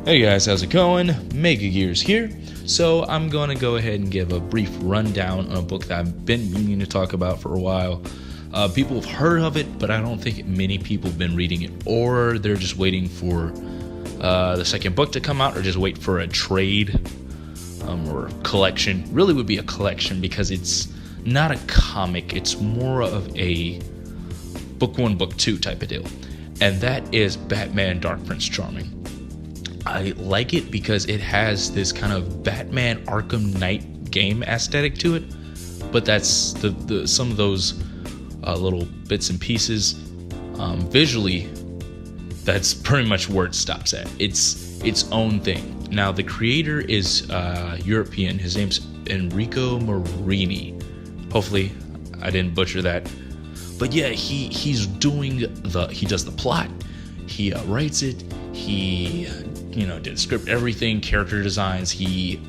Hey guys, how's it going? Mega Gears here. So I'm going to go ahead and give a brief rundown on a book that I've been meaning to talk about for a while. People have heard of it, but I don't think many people have been reading it, or they're just waiting for the second book to come out, or just wait for a trade or collection. Really would be a collection because it's not a comic, it's more of a book one, book two type of deal. And that is Batman Dark Prince Charming. I like it because it has this kind of Batman Arkham Knight game aesthetic to it, but that's the some of those little bits and pieces. Visually, that's pretty much where it stops at. It's its own thing. Now the creator is European. His name's Enrico Marini. Hopefully, I didn't butcher that. But yeah, he does the plot. He writes it. He did script, everything, character designs. He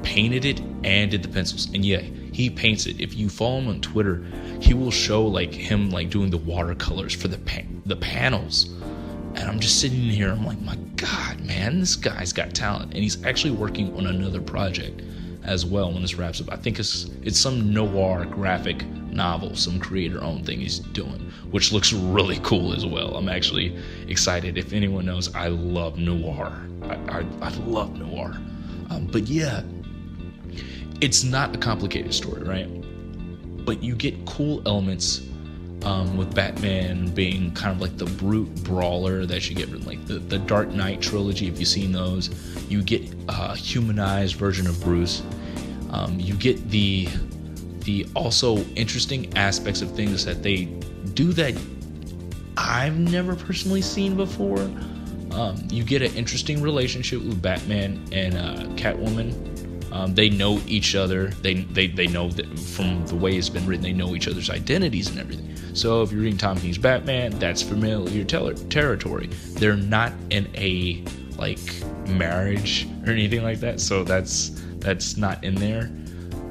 painted it and did the pencils. And yeah, he paints it. If you follow him on Twitter, he will show him doing the watercolors for the panels. And I'm just sitting here, I'm like, my God, man, this guy's got talent. And he's actually working on another project as well when this wraps up. I think it's some noir graphic novel, some creator-owned thing he's doing, which looks really cool as well. I'm actually excited. If anyone knows, I love noir. I love noir. But yeah, it's not a complicated story, right? But you get cool elements with Batman being kind of like the brute brawler that you get in the Dark Knight trilogy. If you've seen those, you get a humanized version of Bruce. You get the also interesting aspects of things that they do that I've never personally seen before. You get an interesting relationship with Batman and Catwoman. They know each other. They know that from the way it's been written, they know each other's identities and everything. So if you're reading Tom King's Batman, that's familiar territory. They're not in a marriage or anything like that, so that's not in there.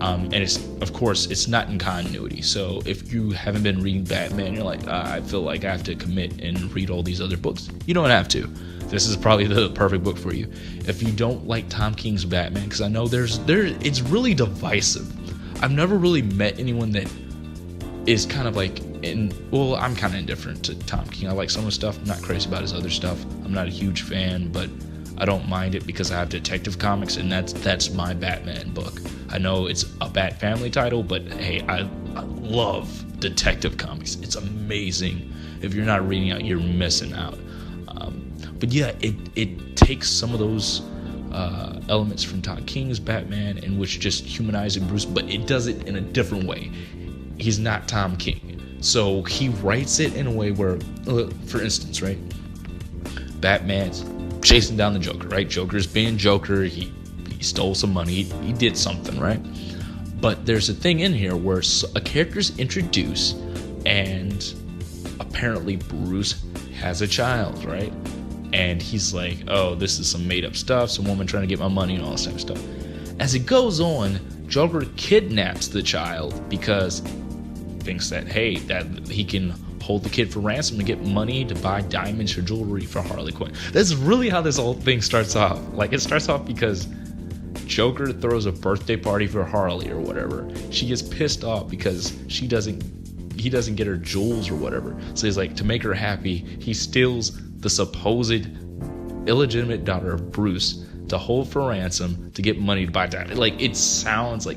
And it's not in continuity. So if you haven't been reading Batman, you're like, I feel like I have to commit and read all these other books. You don't have to. This is probably the perfect book for you. If you don't like Tom King's Batman, because I know it's really divisive. I've never really met anyone that is kind of I'm kind of indifferent to Tom King. I like some of his stuff. I'm not crazy about his other stuff. I'm not a huge fan, but I don't mind it because I have Detective Comics, and that's my Batman book. I know it's a Bat Family title, but hey, I love Detective Comics. It's amazing. If you're not reading out, you're missing out. But yeah, it takes some of those elements from Tom King's Batman, in which just humanizing Bruce, but it does it in a different way. He's not Tom King, so he writes it in a way where, for instance, right, Batman's chasing down the Joker, right? Joker's being Joker. He stole some money. He did something, right? But there's a thing in here where a character's introduced, and apparently Bruce has a child, right? And he's like, oh, this is some made up stuff, some woman trying to get my money and all this type of stuff. As it goes on, Joker kidnaps the child because he thinks that, hey, that he can hold the kid for ransom to get money to buy diamonds or jewelry for Harley Quinn. That's really how this whole thing starts off. It starts off because Joker throws a birthday party for Harley or whatever. She gets pissed off because he doesn't get her jewels or whatever. So he's like, to make her happy, he steals the supposed illegitimate daughter of Bruce to hold for ransom to get money to buy diamonds. It sounds like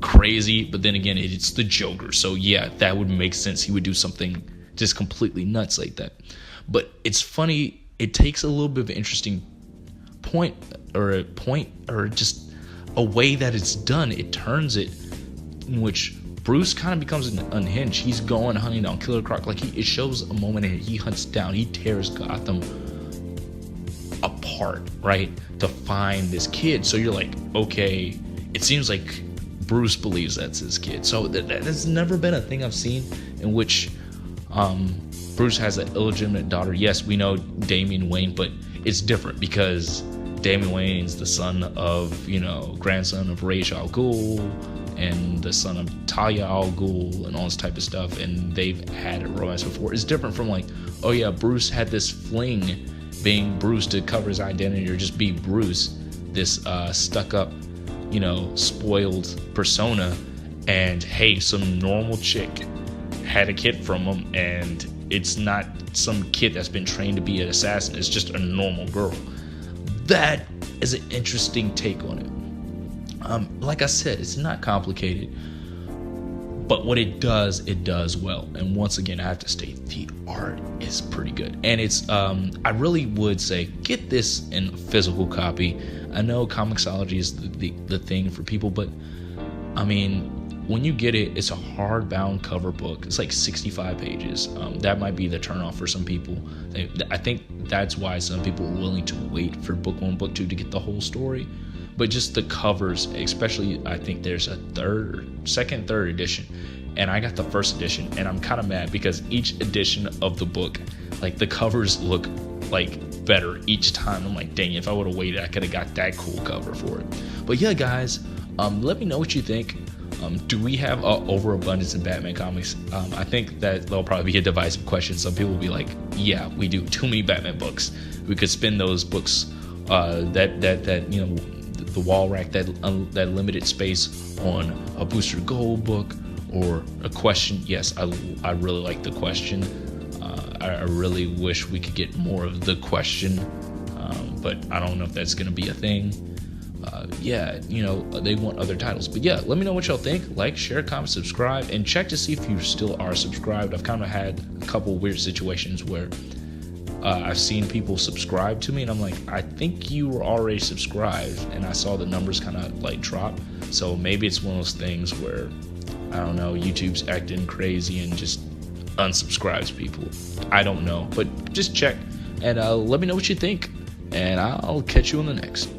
crazy, but then again, it's the Joker, so yeah, that would make sense. He would do something just completely nuts like that. But it's funny, it takes a little bit of an interesting point or just a way that it's done. It turns it in which Bruce kind of becomes unhinged. He's going hunting down Killer Croc. It shows a moment and he hunts down, he tears Gotham apart, right, to find this kid. So you're like, okay, it seems like Bruce believes that's his kid. So that's never been a thing I've seen in which Bruce has an illegitimate daughter. Yes, we know Damian Wayne, but it's different because Damian Wayne's the son of, grandson of Ra's al Ghul and the son of Talia al Ghul and all this type of stuff, and they've had a romance before. It's different from oh yeah, Bruce had this fling being Bruce to cover his identity, or just be Bruce, this stuck up, spoiled persona. And hey, some normal chick had a kid from him, and it's not some kid that's been trained to be an assassin. It's just a normal girl. That is an interesting take on it. Like I said, it's not complicated, but what it does well. And once again, I have to state, the art is pretty good. And it's, I really would say, get this in a physical copy. I know Comixology is the thing for people, but I mean, when you get it, it's a hardbound cover book. It's like 65 pages. That might be the turnoff for some people. I think that's why some people are willing to wait for book 1, book 2 to get the whole story. But just the covers, especially, I think there's a third edition, and I got the first edition, and I'm kind of mad because each edition of the book, like, the covers look like better each time. I'm like, dang, if I would have waited, I could have got that cool cover for it. But yeah, guys, let me know what you think. Do we have an overabundance in Batman comics? I think that there'll probably be a divisive question. Some people will be like, yeah, we do too many Batman books. We could spend those books, the wall rack, that limited space on a Booster Gold book or a question. Yes, I really like the question. I really wish we could get more of the question, but I don't know if that's going to be a thing. They want other titles. But yeah, let me know what y'all think. Like, share, comment, subscribe, and check to see if you still are subscribed. I've kind of had a couple weird situations where I've seen people subscribe to me, and I'm like, I think you were already subscribed, and I saw the numbers kind of like drop. So maybe it's one of those things where, I don't know, YouTube's acting crazy and just unsubscribes people. I don't know, but just check and let me know what you think, and I'll catch you on the next.